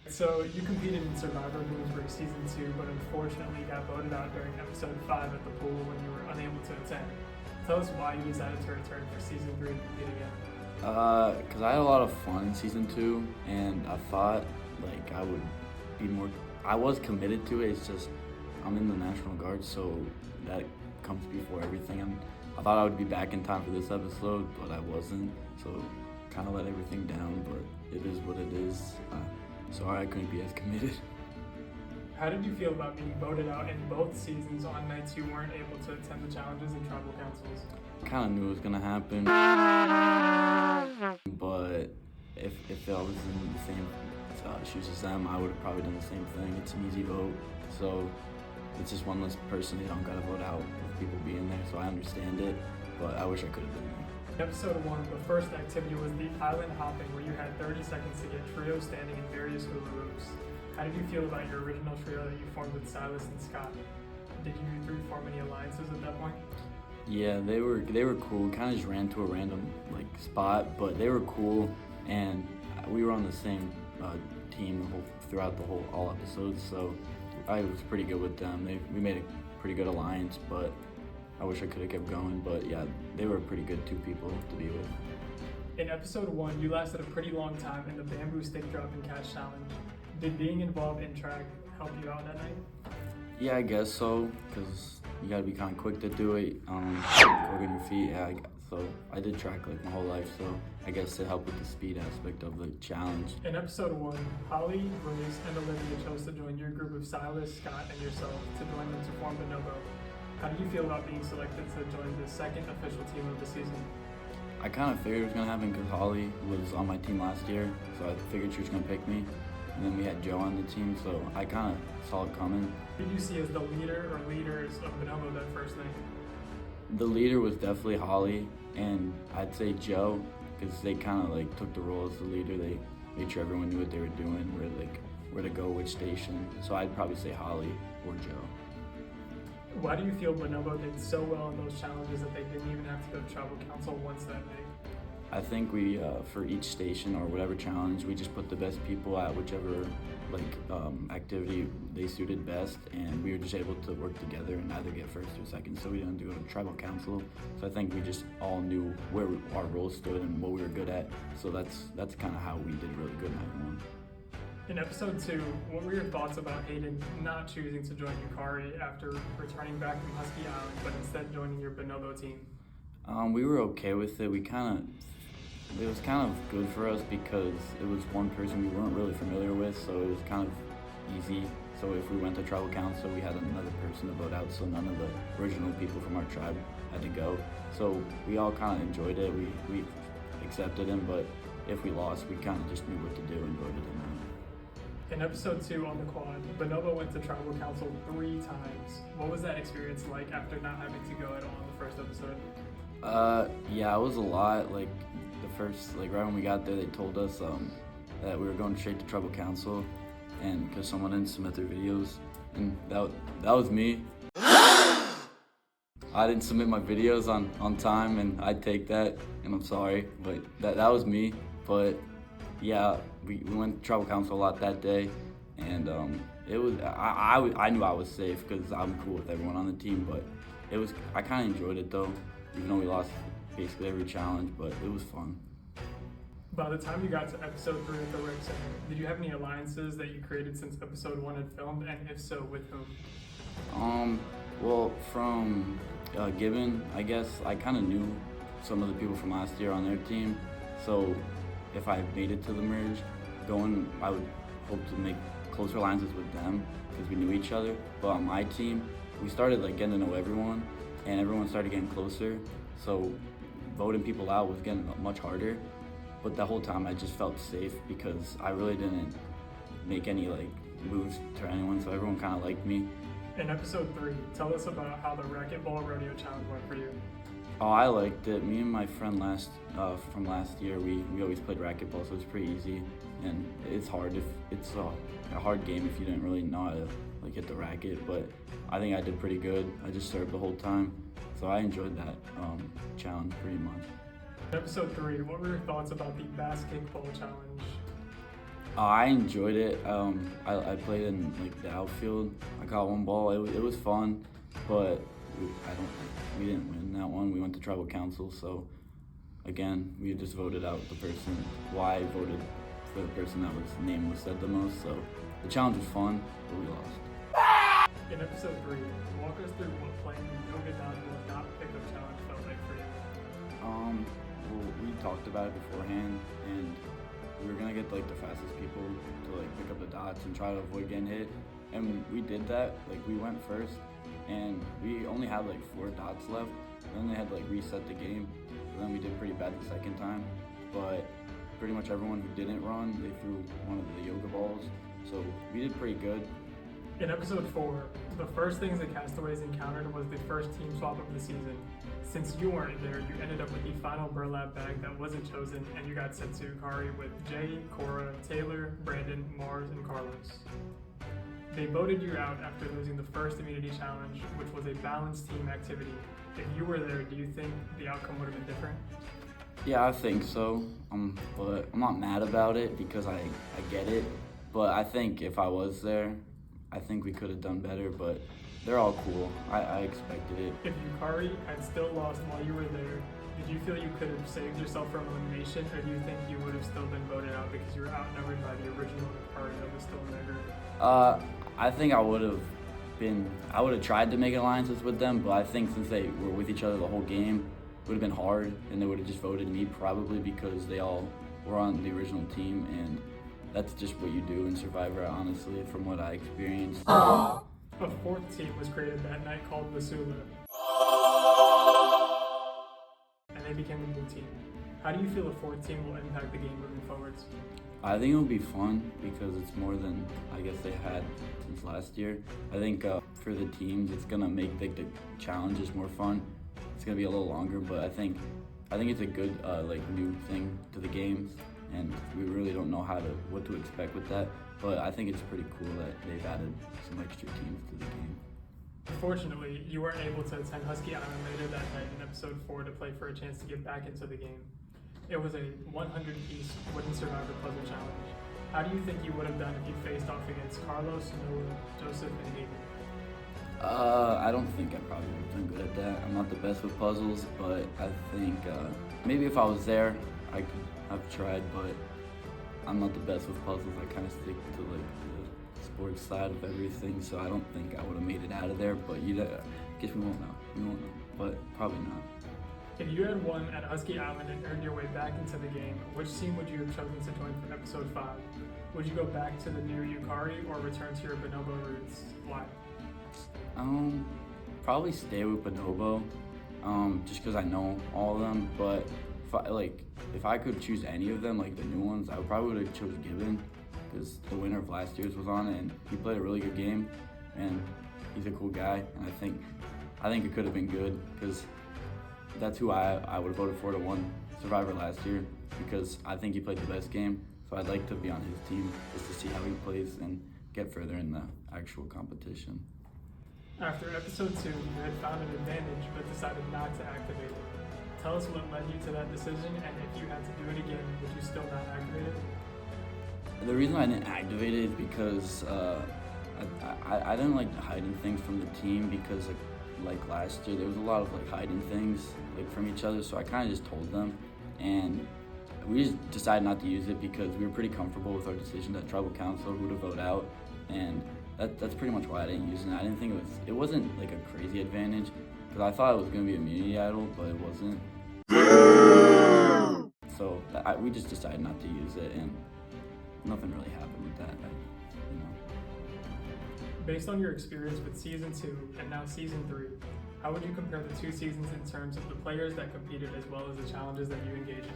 So you competed in Survivor Bloomsburg Season 2, but unfortunately got voted out during Episode 5 at the pool when you were unable to attend. Tell us why you decided to return for Season 3 and compete again. Because I had a lot of fun in Season 2, and I thought, like, I would be more... I was committed to it, it's just I'm in the National Guard, so that comes before everything. I thought I would be back in time for this episode, but I wasn't, so kind of let everything down, but it is what it is. Sorry I couldn't be as committed. How did you feel about being voted out in both seasons on nights you weren't able to attend the challenges and tribal councils? Kind of knew it was going to happen, but if I was in the same shoes as them, I would have probably done the same thing. It's an easy vote, so it's just one less person you don't got to vote out with people being there, so I understand it, but I wish I could have been there. Episode 1, the first activity was the island hopping, where you had 30 seconds to get trios standing in various hula hoops. How did you feel about your original trio that you formed with Silas and Scott? Did you three form any alliances at that point? Yeah, they were cool. Kind of just ran to a random spot, but they were cool, and we were on the same team throughout all episodes, so I was pretty good with them. We made a pretty good alliance, but I wish I could have kept going. But yeah, they were pretty good 2 people to be with. In Episode 1, you lasted a pretty long time in the bamboo stick drop and catch challenge. Did being involved in track help you out that night? Yeah, I guess so, because you gotta be kind of quick to do it. Quick on your feet. Yeah, so I did track my whole life, so I guess it helped with the speed aspect of the challenge. In Episode 1, Holly, Grace, and Olivia chose to join your group of Silas, Scott, and yourself to join them to form BONOBO. How did you feel about being selected to join the second official team of the season? I kind of figured it was going to happen because Holly was on my team last year, so I figured she was going to pick me. And then we had Joe on the team, so I kind of saw it coming. Who did you see as the leader or leaders of BONOBO that first night? The leader was definitely Holly, and I'd say Joe, because they kind of took the role as the leader. They made sure everyone knew what they were doing, where to go, which station. So I'd probably say Holly or Joe. Why do you feel BONOBO did so well in those challenges that they didn't even have to go to tribal council once that day? I think we, for each station or whatever challenge, we just put the best people at whichever activity they suited best, and we were just able to work together and either get first or second, so we didn't have to go to tribal council. So I think we just all knew where our roles stood and what we were good at, so that's kind of how we did really good night 1. In Episode 2, what were your thoughts about Hayden not choosing to join Yukari after returning back from Husky Island, but instead joining your BONOBO team? We were okay with it. It was kind of good for us because it was one person we weren't really familiar with, so it was kind of easy. So if we went to tribal council, we had another person to vote out, so none of the original people from our tribe had to go. So we all kind of enjoyed it. We accepted him, but if we lost, we kind of just knew what to do and voted him out. In Episode 2 on the quad, BONOBO went to tribal council 3 times. What was that experience like after not having to go at all in the first episode? Yeah, it was a lot. The first, right when we got there, they told us that we were going straight to tribal council, and because someone didn't submit their videos, and that was me. I didn't submit my videos on time, and I take that, and I'm sorry, but that was me. But yeah, we went to tribal council a lot that day, and it was I knew I was safe because I'm cool with everyone on the team, but I kind of enjoyed it though, even though we lost basically every challenge, but it was fun. By the time you got to Episode 3 at the Rec Center, did you have any alliances that you created since Episode 1 had filmed, and if so, with whom? Well, from Gibbon, I guess I kind of knew some of the people from last year on their team, so if I made it to the merge, I would hope to make closer alliances with them because we knew each other. But on my team, we started getting to know everyone, and everyone started getting closer, so voting people out was getting much harder. But the whole time I just felt safe because I really didn't make any moves to anyone, so everyone kind of liked me. In Episode 3, tell us about how the Racquetball Rodeo Challenge went for you. Oh, I liked it. Me and my friend from last year, we always played racquetball, so it's pretty easy. And it's hard it's a hard game if you didn't really know how to hit the racket. But I think I did pretty good. I just served the whole time, so I enjoyed that challenge pretty much. In Episode 3, what were your thoughts about the Bass Kickball Challenge? I enjoyed it. I played in like the outfield. I caught one ball. It was fun, but we didn't win that one. We went to tribal council, so again we just voted out the person. Why I voted for the person that was name was said the most. So the challenge was fun, but we lost. In episode 3, walk us through what playing the yoga dodgeball not pickup challenge felt like for you. Well, we talked about it beforehand, and we were gonna get like the fastest people to like pick up the dots and try to avoid getting hit, and we did that. Like we went first, and we only had like 4 dots left. And then they had to like reset the game. And then we did pretty bad the second time, but pretty much everyone who didn't run, they threw one of the yoga balls. So we did pretty good. In episode 4, the first things the castaways encountered was the first team swap of the season. Since you weren't there, you ended up with the final burlap bag that wasn't chosen, and you got sent to Yukari with Jay, Cora, Taylor, Brandon, Mars, and Carlos. They voted you out after losing the first immunity challenge, which was a balanced team activity. If you were there, do you think the outcome would have been different? Yeah, I think so. But I'm not mad about it because I get it. But I think if I was there, I think we could have done better, but they're all cool. I expected it. If Yukari had still lost while you were there, did you feel you could have saved yourself from elimination, or do you think you would have still been voted out because you were outnumbered by the original Yukari that was still in that group? I think I would have tried to make alliances with them, but I think since they were with each other the whole game, it would have been hard, and they would have just voted me probably because they all were on the original team, and that's just what you do in Survivor, honestly, from what I experienced. A 4th team was created that night called Vasula, and they became a blue team. How do you feel a 4th team will impact the game moving forwards? I think it will be fun because it's more than I guess they had since last year. I think for the teams, it's gonna make the challenges more fun. It's gonna be a little longer, but I think it's a good like new thing to the games, and we really don't know what to expect with that. But I think it's pretty cool that they've added some extra teams to the game. Unfortunately, you weren't able to attend Husky Island later that night in episode 4 to play for a chance to get back into the game. It was a 100-piece wooden survivor puzzle challenge. How do you think you would have done if you faced off against Carlos, Noah, Joseph, and Hayden? I don't think I probably would have done good at that. I'm not the best with puzzles, but I think maybe if I was there, I could have tried, but I'm not the best with puzzles. I kind of stick to like the sports side of everything, so I don't think I would have made it out of there, but I guess we won't know. We won't know, but probably not. If you had won at Husky Island and earned your way back into the game, which team would you have chosen to join for episode 5? Would you go back to the new Yukari or return to your Bonobo roots? Why? Probably stay with Bonobo, just because I know all of them. But if I could choose any of them, like the new ones, I probably would have chose Gibbon, because the winner of last year's was on it, and he played a really good game, and he's a cool guy, and I think it could have been good, because that's who I would have voted for to win Survivor last year, because I think he played the best game. So I'd like to be on his team just to see how he plays and get further in the actual competition. After episode 2, you had found an advantage but decided not to activate it. Tell us what led you to that decision, and if you had to do it again, would you still not activate it? The reason I didn't activate it is because I didn't like hiding things from the team, because like last year there was a lot of like hiding things like from each other, so I kind of just told them, and we just decided not to use it because we were pretty comfortable with our decision at tribal council who to vote out, and that's pretty much why I didn't use it. I didn't think it wasn't like a crazy advantage, because I thought it was going to be immunity idol, but it wasn't. So we just decided not to use it, and nothing really happened with that. Based on your experience with season 2 and now season 3, how would you compare the 2 seasons in terms of the players that competed as well as the challenges that you engaged in?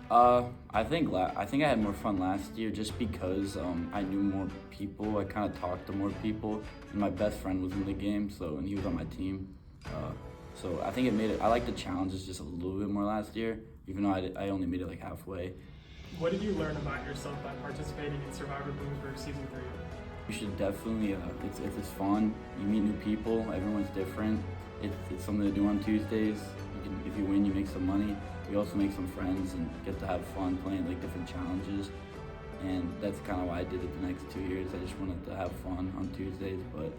I think I had more fun last year just because I knew more people. I kind of talked to more people, and my best friend was in the game, and he was on my team. So I think I liked the challenges just a little bit more last year, even though I only made it like halfway. What did you learn about yourself by participating in SURVIVOR Bloomsburg season 3? You should definitely, it's fun. You meet new people, everyone's different. It's something to do on Tuesdays. If you win, you make some money. You also make some friends and get to have fun playing like different challenges. and that's kind of why I did it the next 2 years. I just wanted to have fun on Tuesdays, but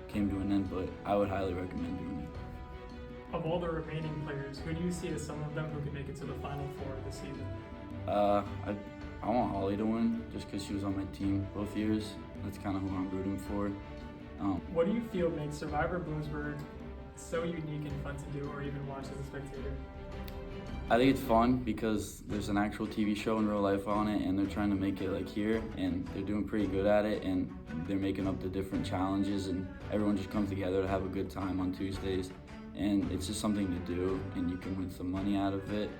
came to an end, but I would highly recommend doing it. Of all the remaining players, who do you see as some of them who can make it to the Final Four this season? I want Holly to win just because she was on my team both years. That's kind of who I'm rooting for. What do you feel makes Survivor Bloomsburg so unique and fun to do or even watch as a spectator? I think it's fun because there's an actual TV show in real life on it, and they're trying to make it like here, and they're doing pretty good at it, and they're making up the different challenges, and everyone just comes together to have a good time on Tuesdays, and it's just something to do, and you can win some money out of it.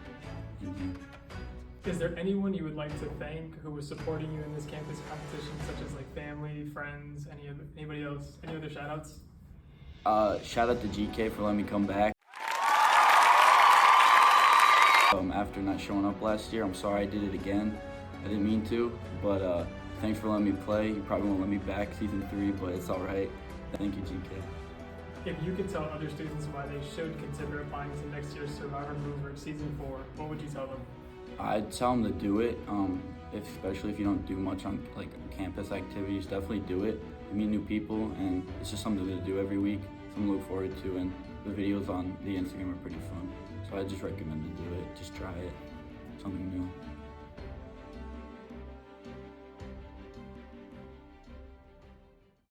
Is there anyone you would like to thank who was supporting you in this campus competition, such as like family, friends, anybody else, any other shout outs? Shout out to GK for letting me come back. After not showing up last year, I'm sorry I did it again. I didn't mean to, but thanks for letting me play. You probably won't let me back season 3, but it's all right. Thank you, GK. If you could tell other students why they should consider applying to next year's Survivor Bloomsburg season 4, what would you tell them? I'd tell them to do it, especially if you don't do much on like campus activities. Definitely do it. You meet new people, and it's just something to do every week. Something to look forward to, and the videos on the Instagram are pretty fun. So I just recommend to do it. Just try it. Something new.